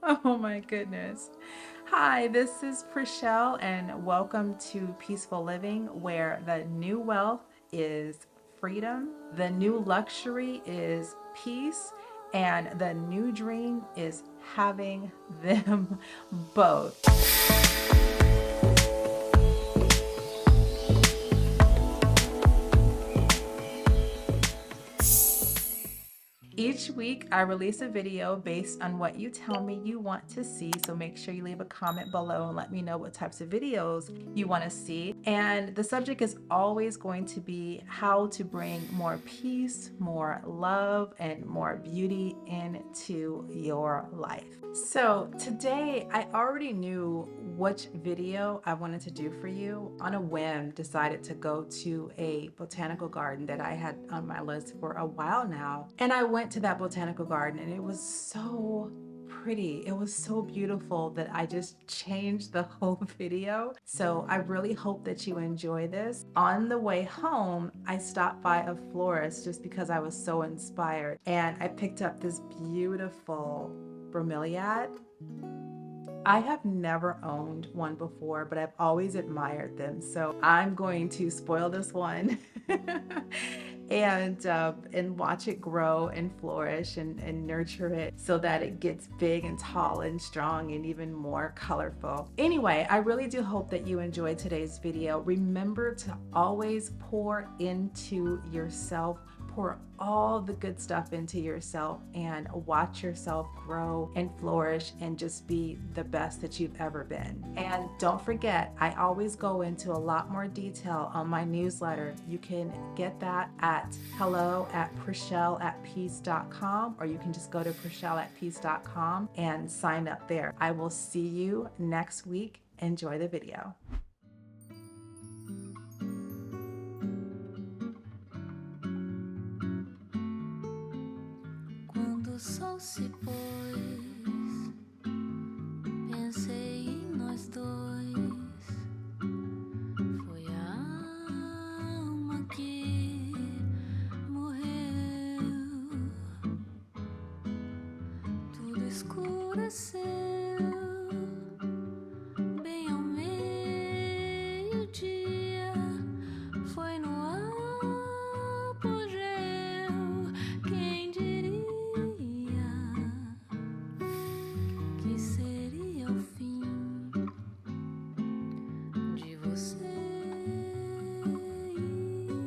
Oh my goodness. Hi, this is Prishelle, and welcome to Peaceful Living, where the new wealth is freedom, the new luxury is peace, and the new dream is having them both. Each week, I release a video based on what you tell me you want to see. So make sure you leave a comment below and let me know what types of videos you want to see. And the subject is always going to be how to bring more peace, more love, and more beauty into your life. So today, I already knew which video I wanted to do for you. On a whim, decided to go to a botanical garden that I had on my list for a while now. And I went to that botanical garden and it was so pretty. It was so beautiful that I just changed the whole video. So I really hope that you enjoy this. On the way home, I stopped by a florist just because I was so inspired. And I picked up this beautiful bromeliad. I have never owned one before, but I've always admired them. So I'm going to spoil this one and watch it grow and flourish and nurture it so that it gets big and tall and strong and even more colorful. Anyway, I really do hope that you enjoyed today's video. Remember to always pour into yourself. Pour all the good stuff into yourself and watch yourself grow and flourish and just be the best that you've ever been. And don't forget, I always go into a lot more detail on my newsletter. You can get that at hello@prishelleatpeace.com, or you can just go to prishelleatpeace.com and sign up there. I will see you next week. Enjoy the video. Quando o sol se pôs, pensei em nós dois. Foi a alma que morreu. Tudo escureceu, bem ao meio-dia. Foi no apogeu. Quem diria que seria o fim de você e eu.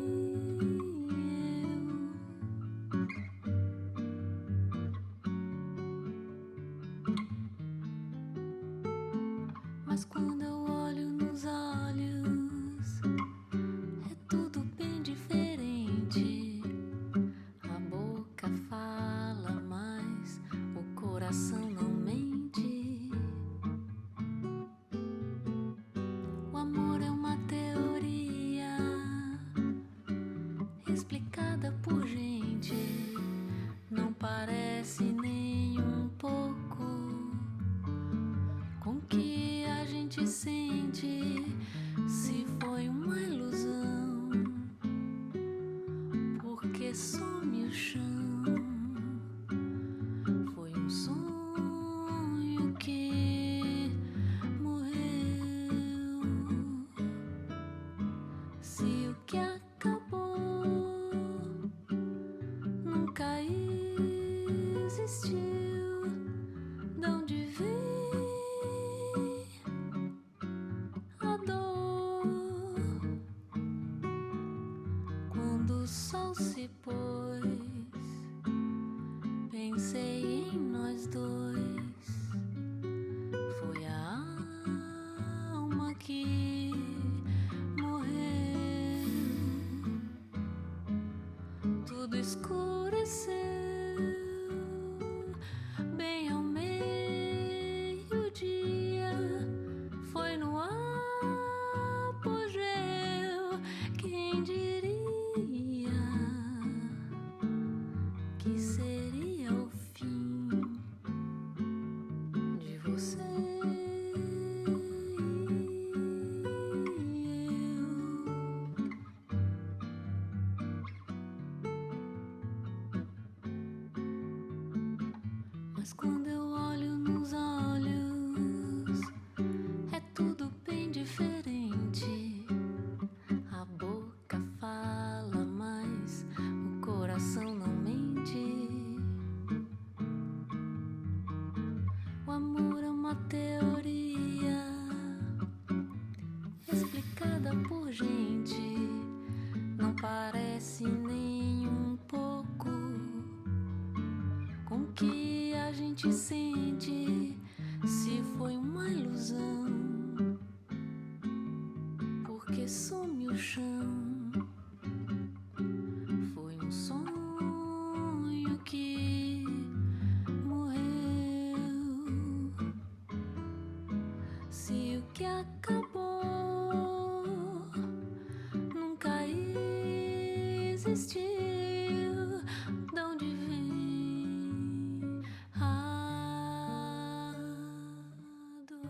Mas quando eu olho nos olhos, é tudo bem diferente. A boca fala, mas o coração não mente. O amor é uma teoria explicada por gente. Não parece nem um pouco com o que a gente sente. Se foi uma ilusão, porque some o chão. Foi um sonho que morreu. Se o que acabou nunca existiu, de onde vem a dor? Quando o sol se pôs, pensei em nós dois. Foi a alma que morreu. Tudo escureceu, bem ao meio-dia. Foi no apogeu. Quem diria que seria o fim de você e eu. Mas quando eu olho nos olhos, amor é uma teoria explicada por gente, não parece nem um pouco com o que a gente sente. Se foi uma ilusão, porque some o chão. Foi um sonho que morreu. Se o que acabou nunca existiu, de onde vem a dor?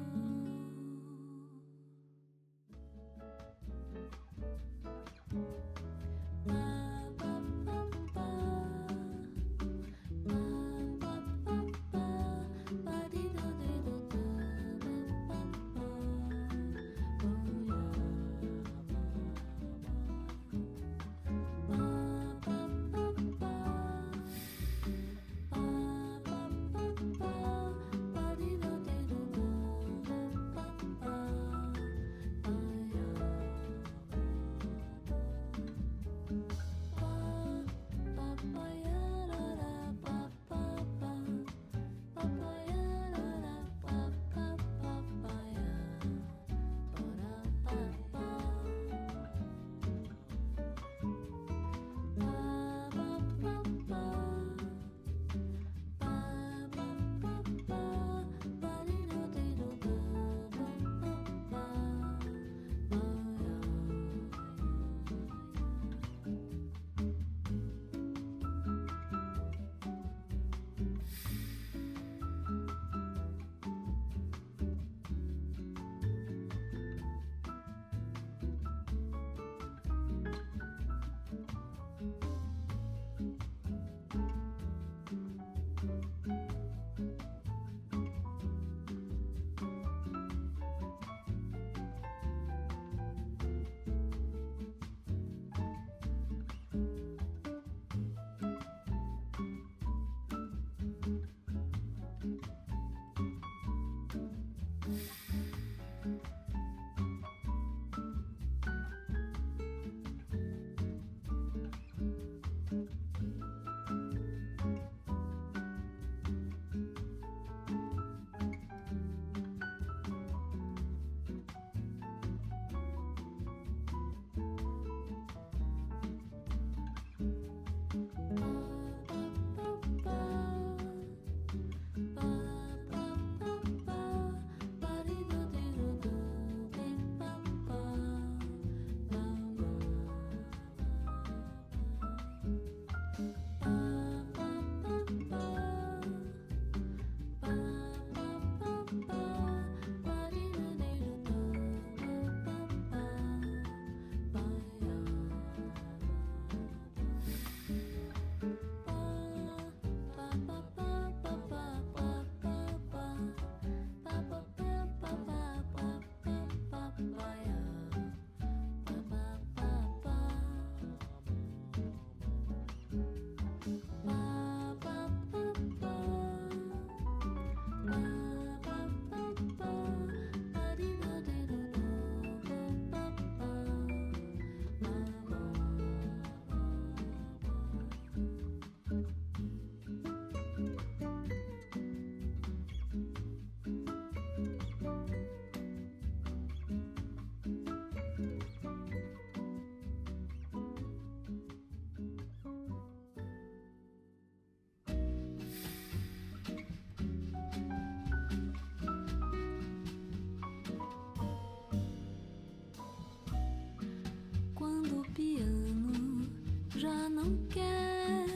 não quer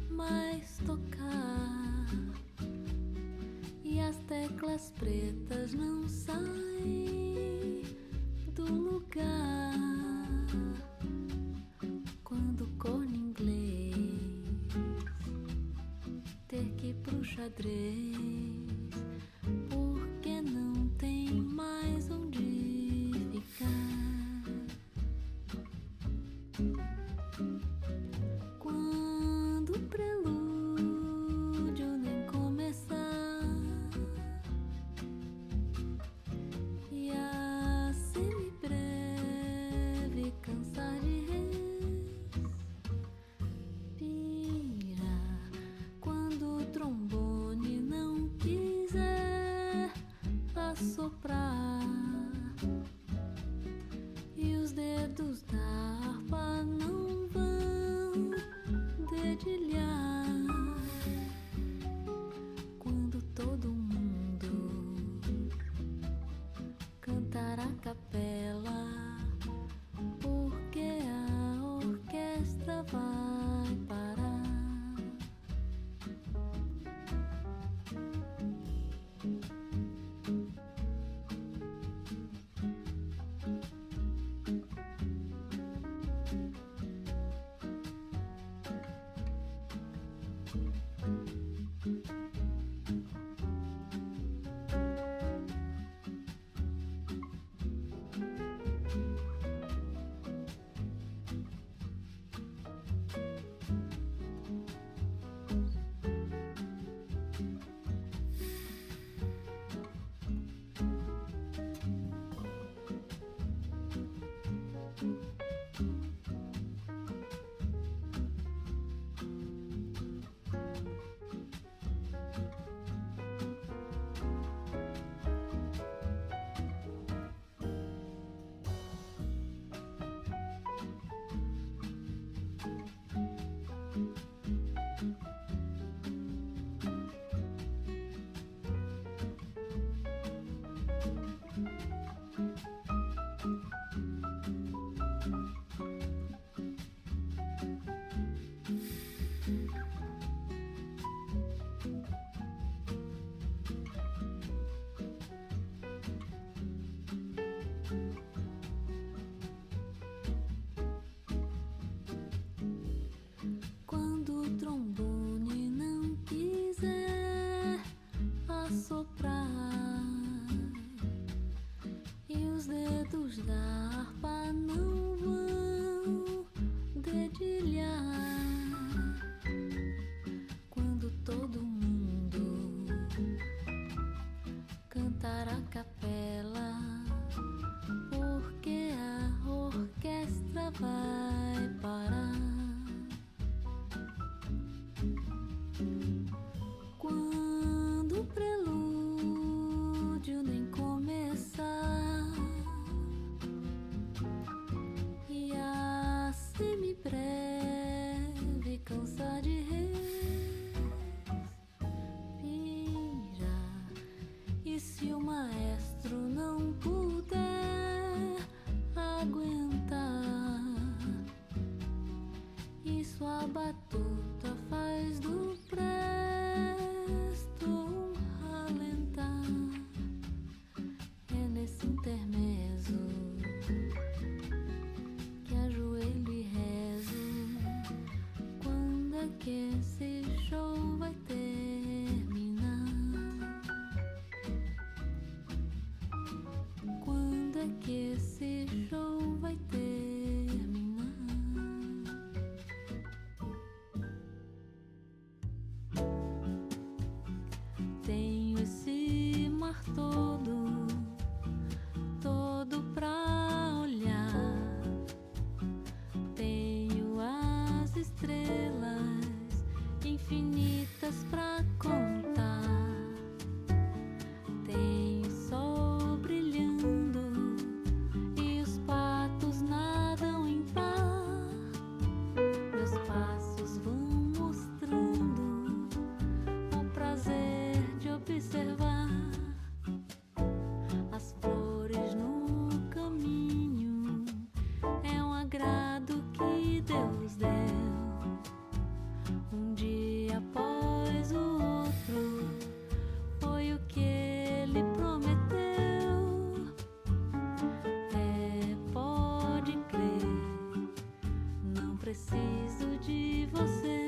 mais tocar e as teclas pretas não saem do lugar. Quando o corno inglês ter que ir pro xadrez, porque não tem mais onde ficar. Quando o prelúdio nem começar, soprar e os dedos da harpa não vão dedilhar quando todo mundo cantar a capela, porque a orquestra vai parar. Quando o prelúdio nem começar e a semibreve cansar de respirar, e se o maestro não puder aguentar, isso a batuta faz do presto um ralentar. É nesse intermezzo que ajoelho e rezo. Quando é que esse show vai terminar? Quando é que esse show vai terminar? Tenho esse mar todo, todo pra olhar. Tenho as estrelas infinitas pra contar. Tenho sol brilhando e os patos nadam em par. Meus passos vão mostrando o prazer de observar as flores no caminho. É um agrado que Deus deu, um dia após o outro. Foi o que Ele prometeu. Pode crer, não preciso de você.